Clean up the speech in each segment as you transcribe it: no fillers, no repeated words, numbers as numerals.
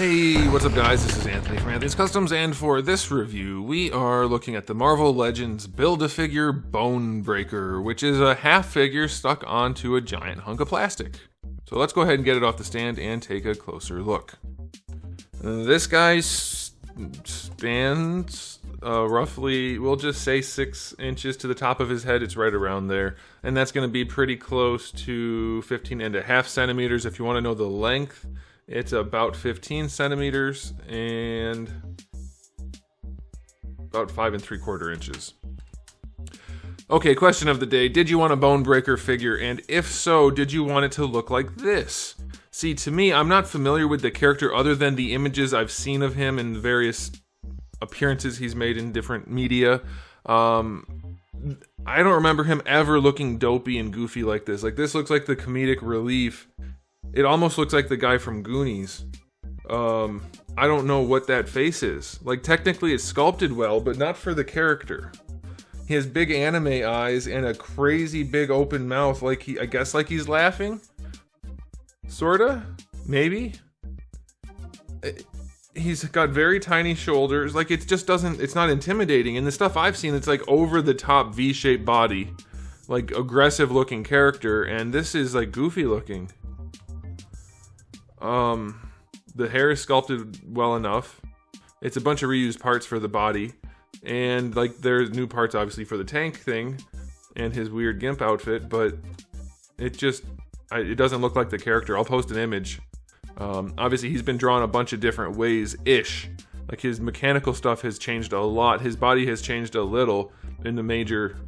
Hey, what's up guys? This is Anthony from Anthony's Customs, and for this review, we are looking at the Marvel Legends Build-A-Figure Bonebreaker, which is a half figure stuck onto a giant hunk of plastic. So let's go ahead and get it off the stand and take a closer look. This guy stands roughly, we'll just say 6 inches to the top of his head. It's right around there. And that's going to be pretty close to 15.5 centimeters. If you want to know the length, it's about 15 centimeters and about 5 3/4 inches. Okay, question of the day. Did you want a Bonebreaker figure? And if so, did you want it to look like this? See, to me, I'm not familiar with the character other than the images I've seen of him and various appearances he's made in different media. I don't remember him ever looking dopey and goofy like this. Like, this looks like the comedic relief. It almost looks like the guy from Goonies. I don't know what that face is. Like, technically it's sculpted well, but not for the character. He has big anime eyes and a crazy big open mouth, like I guess like he's laughing? Sorta? Maybe? He's got very tiny shoulders. Like, it just doesn't, it's not intimidating. And the stuff I've seen, it's like over the top V-shaped body. Like, aggressive looking character, and this is like goofy looking. The hair is sculpted well enough. It's a bunch of reused parts for the body. And, like, there's new parts, obviously, for the tank thing. And his weird gimp outfit. But it just, it doesn't look like the character. I'll post an image. Obviously, he's been drawn a bunch of different ways-ish. Like, his mechanical stuff has changed a lot. His body has changed a little in the major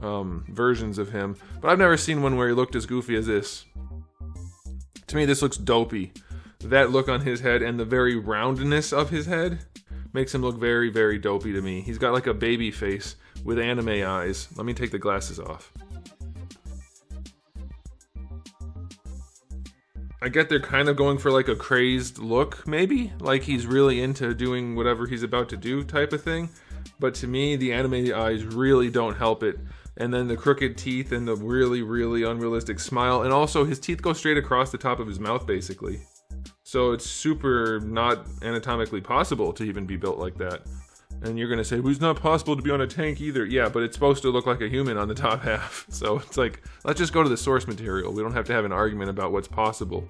versions of him. But I've never seen one where he looked as goofy as this. To me, this looks dopey. That look on his head and the very roundness of his head makes him look very, very dopey to me. He's got like a baby face with anime eyes. Let me take the glasses off. I get they're kind of going for like a crazed look, maybe? Like he's really into doing whatever he's about to do type of thing. But to me, the anime eyes really don't help it. And then the crooked teeth and the really, really unrealistic smile. And also his teeth go straight across the top of his mouth, basically. So it's super not anatomically possible to even be built like that. And you're going to say, well, it's not possible to be on a tank either. Yeah, but it's supposed to look like a human on the top half. So it's like, let's just go to the source material. We don't have to have an argument about what's possible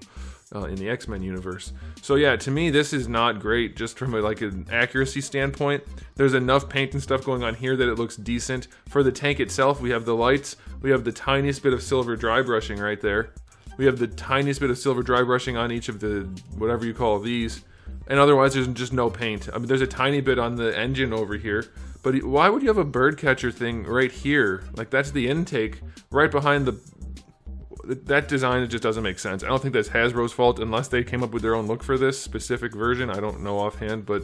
in the X-Men universe. So yeah, to me, this is not great just from like an accuracy standpoint. There's enough paint and stuff going on here that it looks decent. For the tank itself, we have the lights. We have the tiniest bit of silver dry brushing right there. We have the tiniest bit of silver dry brushing on each of the, whatever you call these. And otherwise, there's just no paint. I mean, there's a tiny bit on the engine over here. But why would you have a bird catcher thing right here? Like, that's the intake right behind the... That design, it just doesn't make sense. I don't think that's Hasbro's fault unless they came up with their own look for this specific version. I don't know offhand, but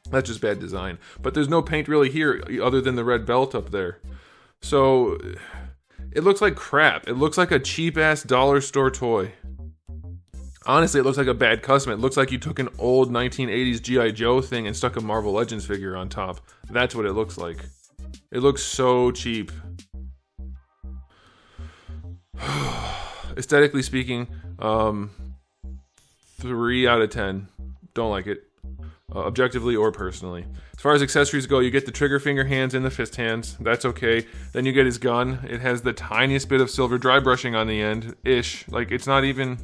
that's just bad design. But there's no paint really here other than the red belt up there. So... it looks like crap. It looks like a cheap-ass dollar store toy. Honestly, it looks like a bad custom. It looks like you took an old 1980s G.I. Joe thing and stuck a Marvel Legends figure on top. That's what it looks like. It looks so cheap. Aesthetically speaking, 3 out of 10. Don't like it. Objectively or personally. As far as accessories go, you get the trigger finger hands and the fist hands. That's okay. Then you get his gun. It has the tiniest bit of silver dry brushing on the end-ish. Like, it's not even...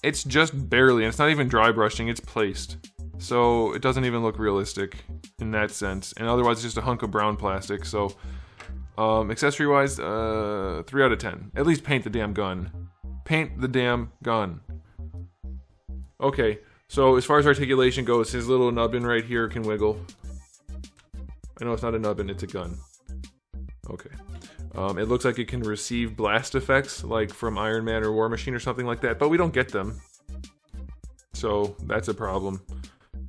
it's just barely, and it's not even dry brushing. It's placed. So it doesn't even look realistic in that sense. And otherwise, it's just a hunk of brown plastic. So, accessory-wise, 3 out of 10. At least paint the damn gun. Paint the damn gun. Okay. So as far as articulation goes, his little nubbin right here can wiggle. I know it's not a nubbin, it's a gun. Okay. It looks like it can receive blast effects, like from Iron Man or War Machine or something like that, but we don't get them. So that's a problem.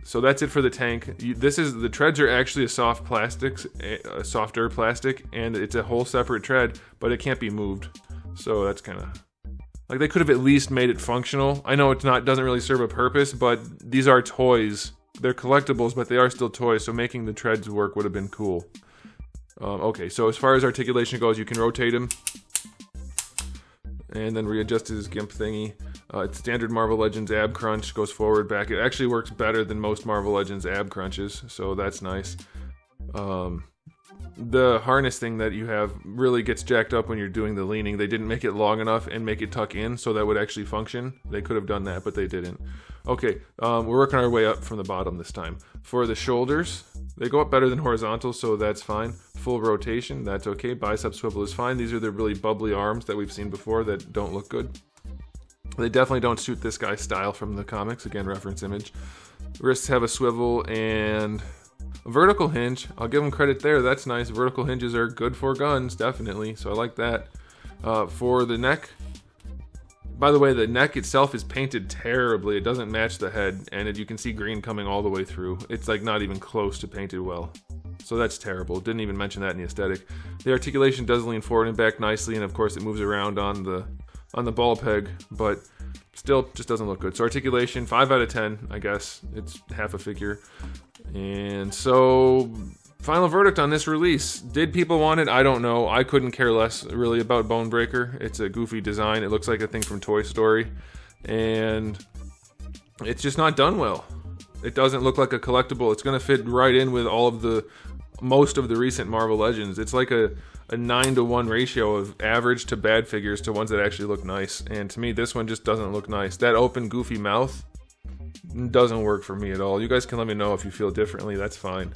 So that's it for the tank. The treads are actually a soft plastics, a softer plastic, and it's a whole separate tread, but it can't be moved. So that's kind of... like, they could have at least made it functional. I know it's not, doesn't really serve a purpose, but these are toys. They're collectibles, but they are still toys, so making the treads work would have been cool. Okay, so as far as articulation goes, you can rotate him. And then readjust his gimp thingy. It's standard Marvel Legends ab crunch, goes forward, back. It actually works better than most Marvel Legends ab crunches, so that's nice. The harness thing that you have really gets jacked up when you're doing the leaning. They didn't make it long enough and make it tuck in so that would actually function. They could have done that, but they didn't. Okay, we're working our way up from the bottom this time. For the shoulders, they go up better than horizontal, so that's fine. Full rotation, that's okay. Bicep swivel is fine. These are the really bubbly arms that we've seen before that don't look good. They definitely don't suit this guy's style from the comics. Again, reference image. Wrists have a swivel and a vertical hinge. I'll give them credit there. That's nice. Vertical hinges are good for guns, definitely. So I like that. For the neck, by the way, the neck itself is painted terribly. It doesn't match the head, and you can see green coming all the way through. It's like not even close to painted well. So that's terrible. Didn't even mention that in the aesthetic. The articulation does lean forward and back nicely, and of course it moves around on the ball peg, but still just doesn't look good. So articulation, 5 out of 10, I guess. It's half a figure. And so, final verdict on this release. Did people want it? I don't know. I couldn't care less really about BONEBREAKER. It's a goofy design. It looks like a thing from Toy Story. And it's just not done well. It doesn't look like a collectible. It's going to fit right in with most of the recent Marvel Legends. It's like a 9-to-1 ratio of average to bad figures to ones that actually look nice. And to me, this one just doesn't look nice. That open, goofy mouth doesn't work for me at all. You guys can let me know if you feel differently. That's fine.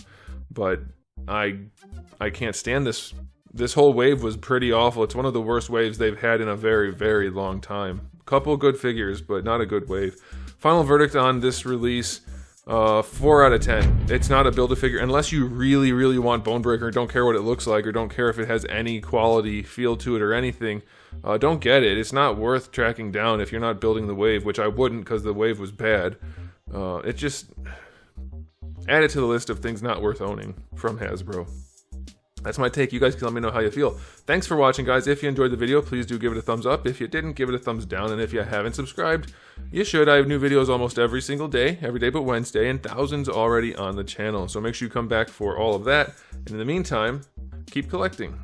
But I can't stand this. This whole wave was pretty awful. It's one of the worst waves they've had in a very, very long time. Couple good figures, but not a good wave. Final verdict on this release. 4 out of 10. It's not a Build-A-Figure. Unless you really, really want BONEBREAKER, don't care what it looks like, or don't care if it has any quality feel to it or anything, don't get it. It's not worth tracking down if you're not building the wave, which I wouldn't because the wave was bad. It just... add it to the list of things not worth owning from Hasbro. That's my take. You guys can let me know how you feel. Thanks for watching, guys. If you enjoyed the video, please do give it a thumbs up. If you didn't, give it a thumbs down. And if you haven't subscribed, you should. I have new videos almost every single day, every day but Wednesday, and thousands already on the channel. So make sure you come back for all of that. And in the meantime, keep collecting.